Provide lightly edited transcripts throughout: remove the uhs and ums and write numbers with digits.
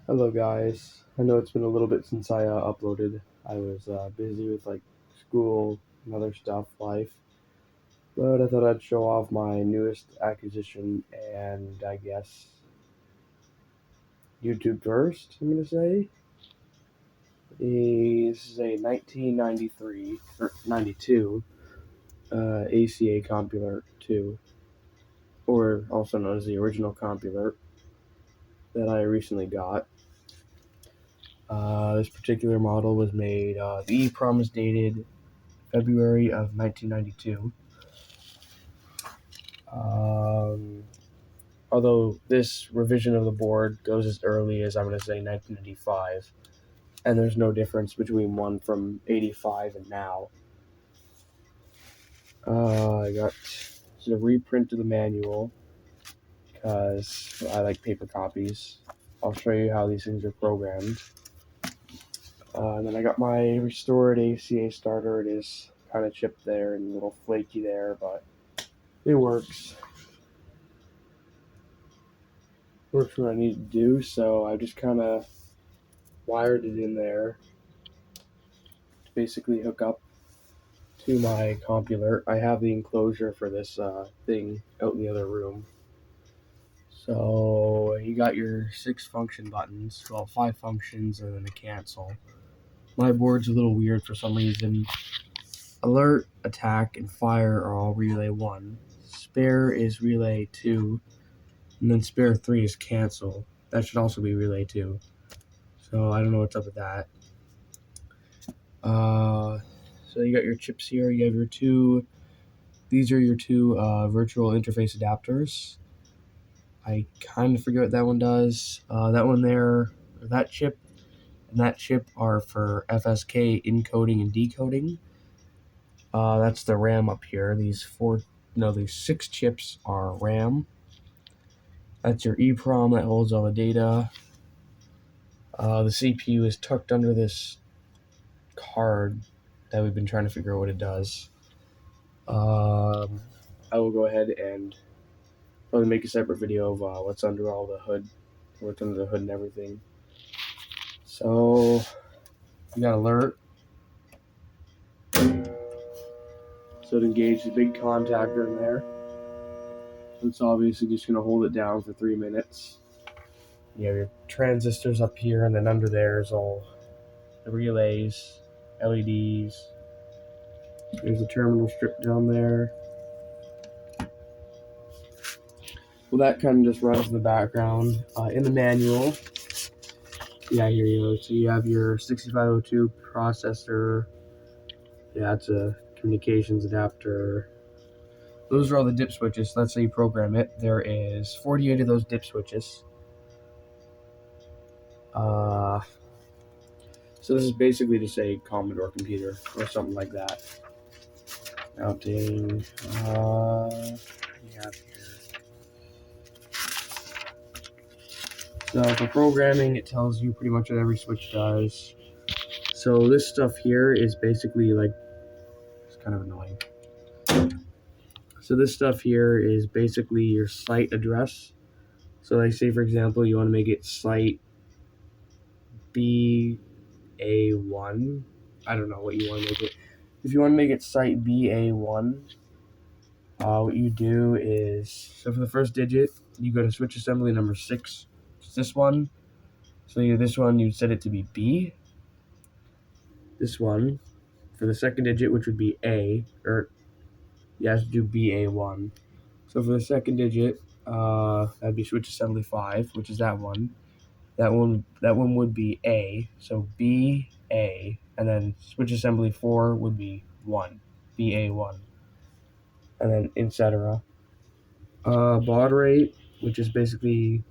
Hello guys. I know it's been a little bit since I uploaded. I was busy with school and other stuff, life. But I thought I'd show off my newest acquisition and I guess YouTube first, I'm gonna say. This is a 1993 or 92 ACA Compulert 2, or also known as the original Compulert, that I recently got. This particular model was made, the EEPROM is dated February of 1992. Although this revision of the board goes as early as, I'm going to say, 1995, and there's no difference between one from 85 and now. I got a reprint of the manual because I like paper copies. I'll show you how these things are programmed. And then I got my restored ACA starter. It is kind of chipped there and a little flaky there, but it works. Works what I need to do, so I just kind of wired it in there to basically hook up to my Compulert. I have the enclosure for this thing out in the other room. So you got your 6 function buttons, well, 5 functions and then a cancel. My board's a little weird for some reason. Alert, attack, and fire are all relay 1. Spare is relay 2, and then spare 3 is cancel. That should also be relay 2. So I don't know what's up with that. So you got your chips here. You have your these are your two virtual interface adapters. I kind of forget what that one does. That one there, that chip and that chip are for FSK encoding and decoding. That's the RAM up here. These 6 chips are RAM. That's your EEPROM that holds all the data. The CPU is tucked under this card that we've been trying to figure out what it does. I will go ahead and probably make a separate video of what's under all the hood, what's under the hood and everything. So you got alert. So it engaged the big contactor in there. It's obviously just going to hold it down for 3 minutes. You have your transistors up here, and then under there is all the relays, LEDs. There's a terminal strip down there. Well, that kind of just runs in the background. In the manual, yeah, here you go. So you have your 6502 processor. Yeah, it's a communications adapter. Those are all the dip switches. Let's say you program it. There is 48 of those dip switches. So this is basically just a Commodore computer or something like that. Mounting. We have here. So for programming, it tells you pretty much what every switch does. So this stuff here is basically it's kind of annoying. So this stuff here is basically your site address. So like say for example you want to make it site BA1. I don't know what you want to make it. If you want to make it site BA1, what you do is, so for the first digit, you go to switch assembly number 6. It's this one. So this one, you'd set it to be B. This one, for the second digit, which would be A, or you have to do BA1. So for the second digit, that'd be switch assembly 5, which is that one. That one would be A, so B, A, and then switch assembly 4 would be 1, BA1, and then etc. Baud rate, which is basically,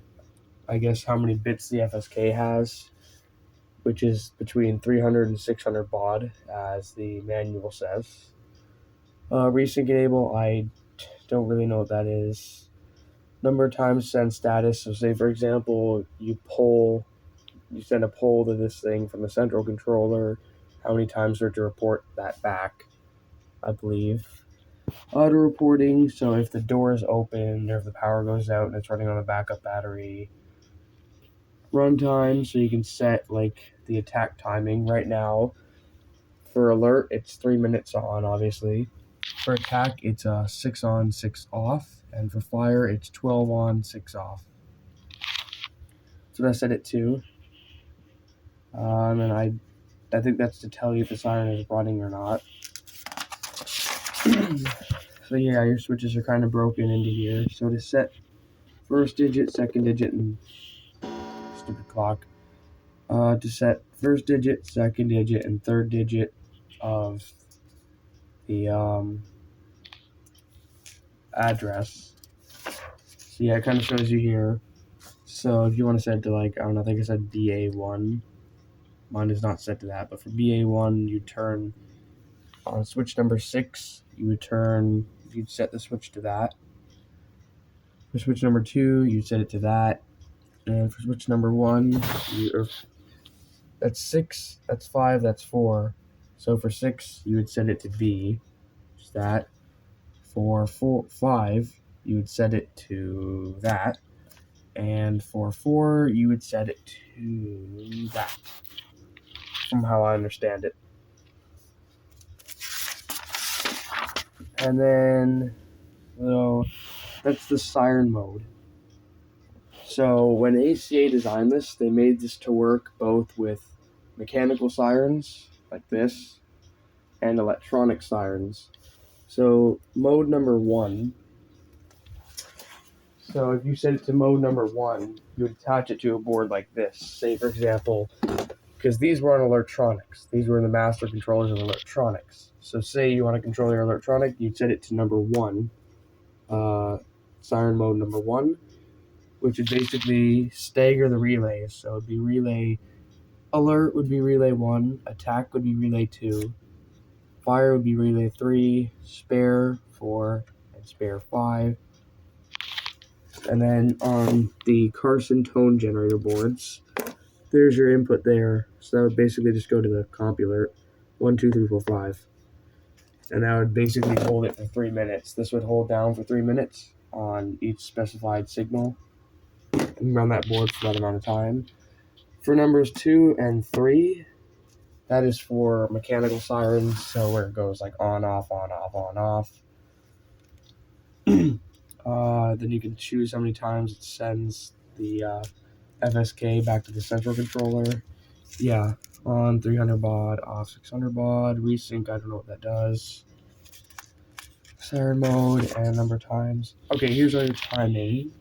I guess, how many bits the FSK has, which is between 300 and 600 baud, as the manual says. Resync enable, I don't really know what that is. Number of times send status, so say for example, you send a poll to this thing from the central controller, how many times are to report that back, I believe. Auto reporting, so if the door is open or if the power goes out and it's running on a backup battery. runtime, so you can set like the attack timing. Right now, for alert, it's 3 minutes on, obviously. For attack, it's 6 on, 6 off, and for fire, it's 12 on, 6 off. So I set it to. And then I think that's to tell you if the siren is running or not. So yeah, your switches are kind of broken into here. So to set first digit, second digit, and stupid clock. To set first digit, second digit, and third digit of the address. So yeah, it kind of shows you here. So if you want to set it to like, I don't know, I think I said BA1. Mine is not set to that, but for BA1, you turn on switch number 6, you'd set the switch to that. For switch number 2, you set it to that. And for switch number 1, that's 6, that's 5, that's 4. So for 6, you would set it to B, which is that. For 5, you would set it to that. And for 4, you would set it to that, from how I understand it. And then, so that's the siren mode. So when ACA designed this, they made this to work both with mechanical sirens, like this, and electronic sirens. So mode number 1, so if you set it to mode number 1, you would attach it to a board like this. Say, for example, because these were on electronics. These were the master controllers of electronics. So say you want to control your electronic, you'd set it to number 1, siren mode number 1, which would basically stagger the relays. So it'd be relay alert would be relay 1, attack would be relay 2, fire would be relay 3, spare 4, and spare 5. And then on the Carson tone generator boards, there's your input there. So that would basically just go to the compulert 1, 2, 3, 4, 5. And that would basically hold it for 3 minutes. This would hold down for 3 minutes on each specified signal and run that board for that amount of time. For numbers 2 and 3, that is for mechanical sirens, so where it goes like on, off, on, off, on, off. Then you can choose how many times it sends the FSK back to the central controller. Yeah, on 300 baud, off 600 baud, resync, I don't know what that does. Siren mode and number of times. Okay, here's all your timing.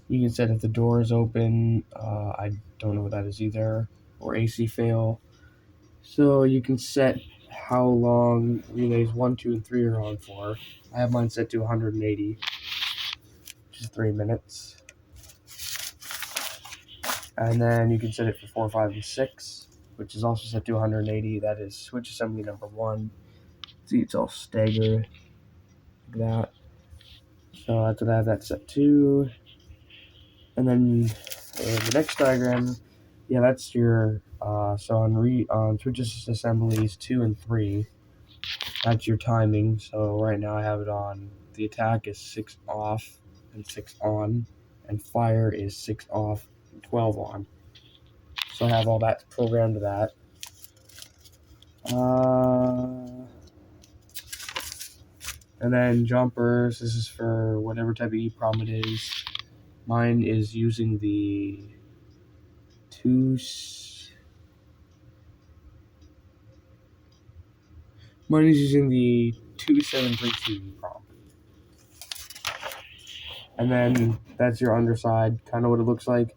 You can set if the door is open, I don't know what that is either, or AC fail. So you can set how long relays 1, 2, and 3 are on for. I have mine set to 180, which is 3 minutes. And then you can set it for 4, 5, and 6, which is also set to 180. That is switch assembly number 1. See, it's all staggered like that. So after that, that's set to. And then the next diagram, yeah, that's your, so on switches assemblies 2 and 3, that's your timing. So right now I have it on, the attack is 6 off and 6 on, and fire is 6 off and 12 on. So I have all that programmed to that. And then jumpers, this is for whatever type of EEPROM it is. Mine is using the Mine is using the 2732 EEPROM. And then that's your underside, kind of what it looks like.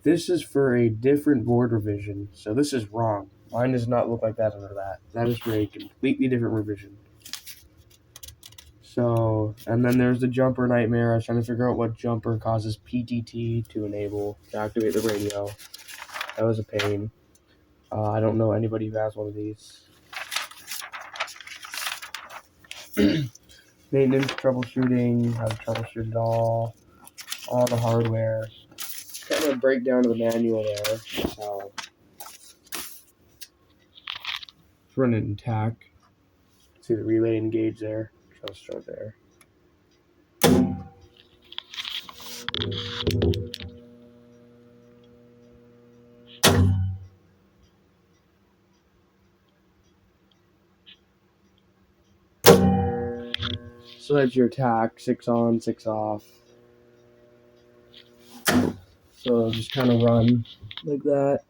This is for a different board revision, so this is wrong. Mine does not look like that under that. That is for a completely different revision. So, and then there's the jumper nightmare. I was trying to figure out what jumper causes PTT to activate the radio. That was a pain. I don't know anybody who has one of these. Maintenance, troubleshooting, how to troubleshoot it all the hardware. Kind of a breakdown of the manual there. So, let's run it in TAC. See the relay engage there. I'll show it there. So that's your attack, 6 on, 6 off. So just kind of run like that.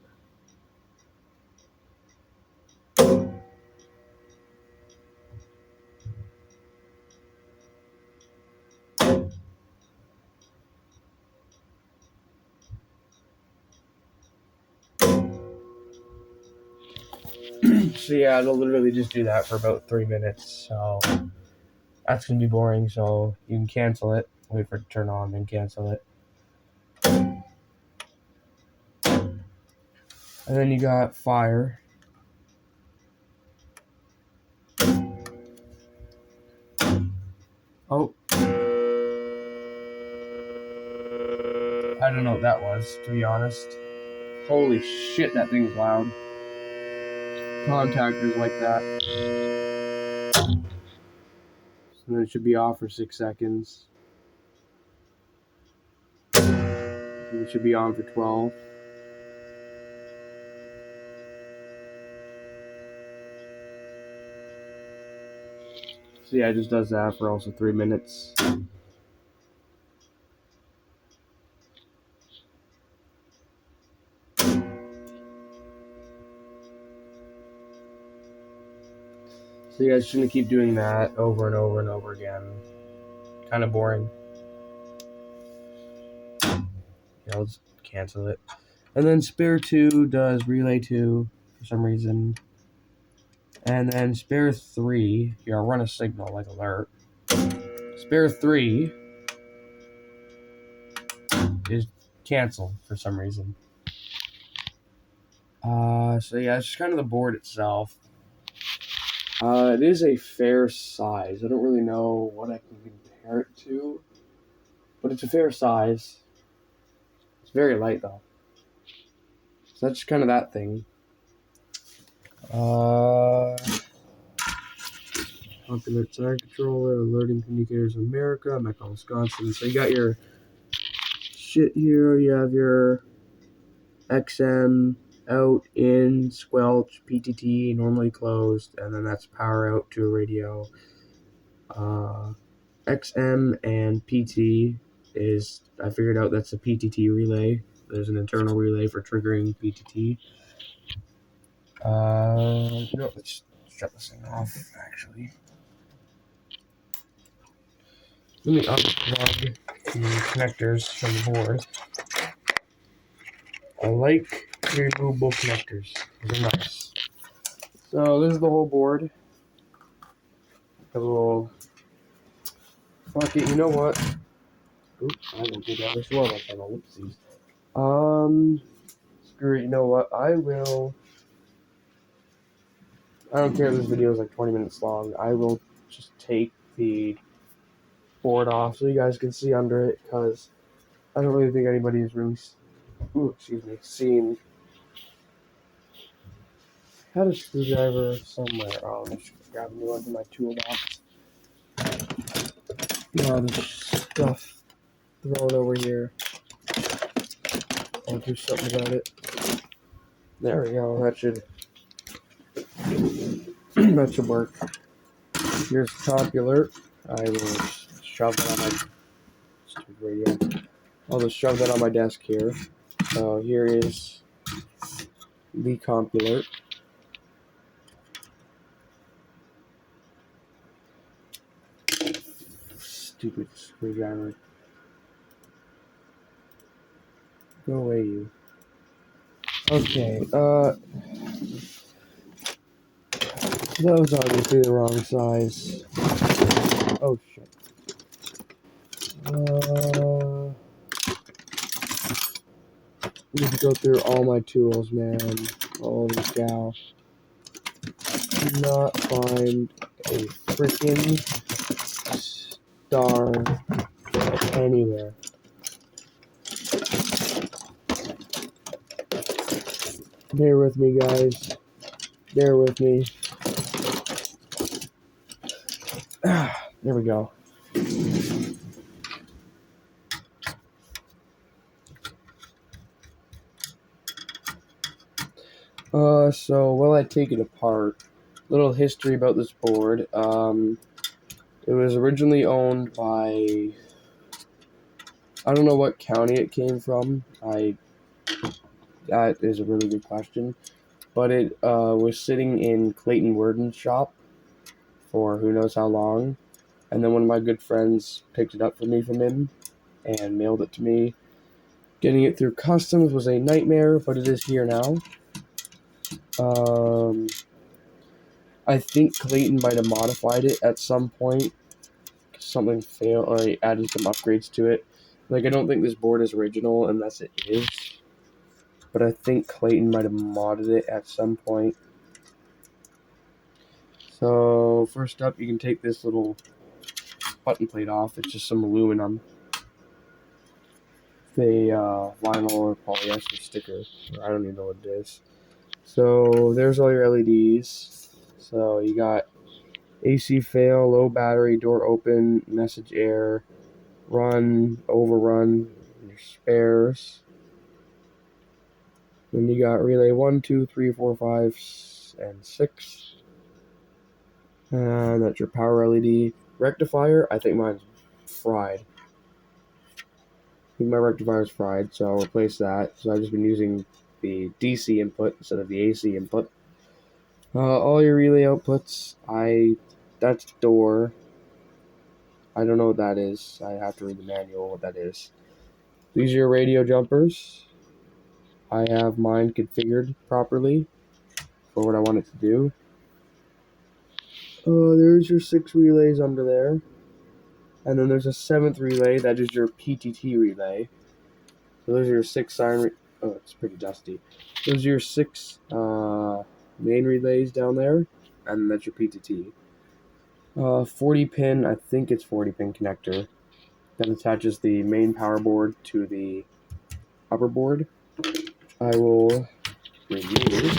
So yeah, they'll literally just do that for about 3 minutes. So that's going to be boring. So you can cancel it, wait for it to turn on, then cancel it. And then you got fire. Oh. I don't know what that was, to be honest. Holy shit, that thing's loud. Contactors like that. So then it should be off for 6 seconds. And it should be on for 12. So yeah, it just does that for also 3 minutes. So you guys shouldn't keep doing that over and over and over again. Kind of boring. Yeah, let's cancel it. And then Spare 2 does Relay 2 for some reason. And then Spare 3, run a signal like alert. Spare 3 is canceled for some reason. So yeah, it's just kind of the board itself. It is a fair size. I don't really know what I can compare it to, but it's a fair size. It's very light though. So that's kind of that thing. Compulert Siren Controller, Alerting Communicators of America, Mecca, Wisconsin. So you got your shit here. You have your XM, out, in, squelch, PTT, normally closed, and then that's power out to a radio. XM and PT is, I figured out that's a PTT relay. There's an internal relay for triggering PTT. Let's shut this thing off, actually. Let me unplug the connectors from the board. I like removable connectors. They're nice. So this is the whole board. A little... Fuck it, you know what? Oops, I didn't do that as well. That's on the whoopsies. Screw it, you know what? I don't care if this video is like 20 minutes long. I will just take the board off so you guys can see under it, because I don't really think anybody has really seen. Had a screwdriver somewhere. Oh, I'm just grabbing new one from my toolbox. There's stuff thrown over here. I'll do something about it. There we go. That should work. Here's Compulert. I will shove that on my stupid radio. I'll just shove that on my desk here. So here is the Compulert. Stupid screwdriver. Go away, you. Okay, that was obviously the wrong size. Oh, shit. Need to go through all my tools, man. Holy cow. Do not find a freaking star anywhere. Bear with me, guys. Bear with me. There we go. So while I take it apart, little history about this board. It was originally owned by, I don't know what county it came from. That is a really good question. But it was sitting in Clayton Worden's shop for who knows how long. And then one of my good friends picked it up for me from him and mailed it to me. Getting it through customs was a nightmare, but it is here now. I think Clayton might have modified it at some point. Something failed, or he added some upgrades to it. Like, I don't think this board is original unless it is. But I think Clayton might have modded it at some point. So, first up, you can take this little button plate off. It's just some aluminum. The vinyl or polyester sticker. I don't even know what it is. So, there's all your LEDs. So, you got AC fail, low battery, door open, message error, run, overrun, your spares. Then you got relay 1, 2, 3, 4, 5, and 6. And that's your power LED. Rectifier, I think mine's fried. I think my rectifier is fried, so I'll replace that. So I've just been using the DC input instead of the AC input. All your relay outputs, that's door. I don't know what that is. I have to read the manual what that is. These are your radio jumpers. I have mine configured properly for what I want it to do. There's your 6 relays under there. And then there's a 7th relay, that is your PTT relay. So those are your 6 siren. Oh, it's pretty dusty. Those are your 6 main relays down there, and that's your PTT. 40 pin, I think it's 40 pin connector that attaches the main power board to the upper board. I will review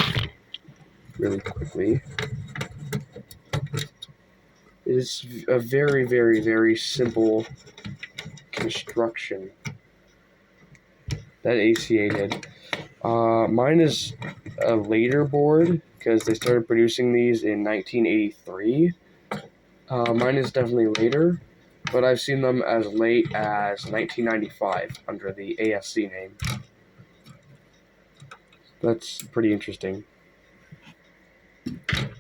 really quickly. It is a very, very, very simple construction that ACA did. Mine is a later board because they started producing these in 1983. Mine is definitely later, but I've seen them as late as 1995 under the ASC name. That's pretty interesting.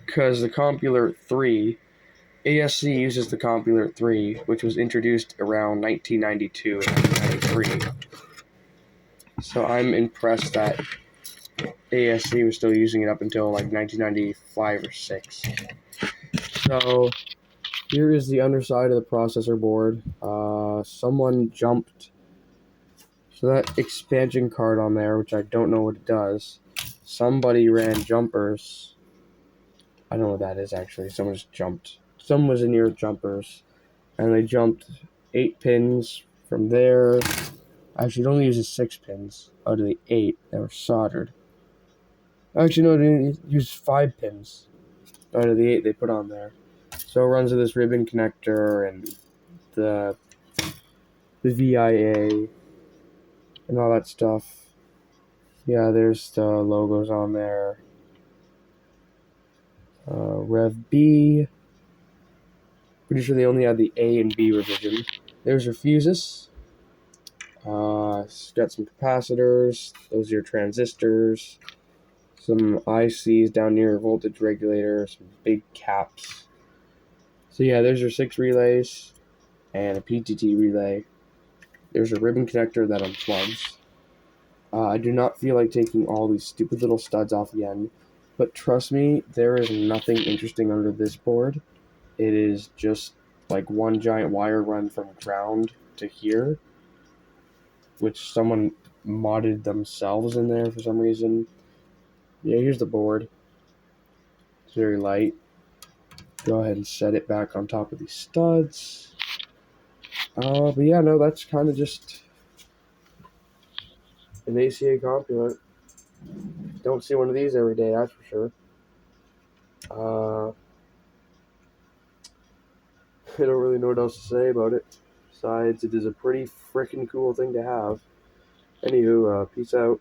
Because the Compulert 3, ASC uses the Compulert 3, which was introduced around 1992 and 1993. So I'm impressed that ASC was still using it up until like 1995 or 6. So here is the underside of the processor board. Someone jumped. So that expansion card on there, which I don't know what it does. Somebody ran jumpers. I don't know what that is actually. Someone just jumped. Someone was in your jumpers. And they jumped 8 pins from there. Actually, it only uses 6 pins out of the 8 that were soldered. Actually, no, it used 5 pins out of the 8 they put on there. So it runs with this ribbon connector and the VIA and all that stuff. Yeah, there's the logos on there. Rev B. Pretty sure they only had the A and B revision. There's your fuses. Got some capacitors. Those are your transistors. Some ICs down near your voltage regulator. Some big caps. So yeah, there's your 6 relays and a PTT relay. There's a ribbon connector that unplugs. I do not feel like taking all these stupid little studs off the end, but trust me, there is nothing interesting under this board. It is just like one giant wire run from ground to here, which someone modded themselves in there for some reason. Yeah, here's the board. It's very light. Go ahead and set it back on top of these studs. But yeah, no, that's kind of just an ACA Compulent. Don't see one of these every day, that's for sure. I don't really know what else to say about it. Besides, it is a pretty freaking cool thing to have. Anywho, peace out.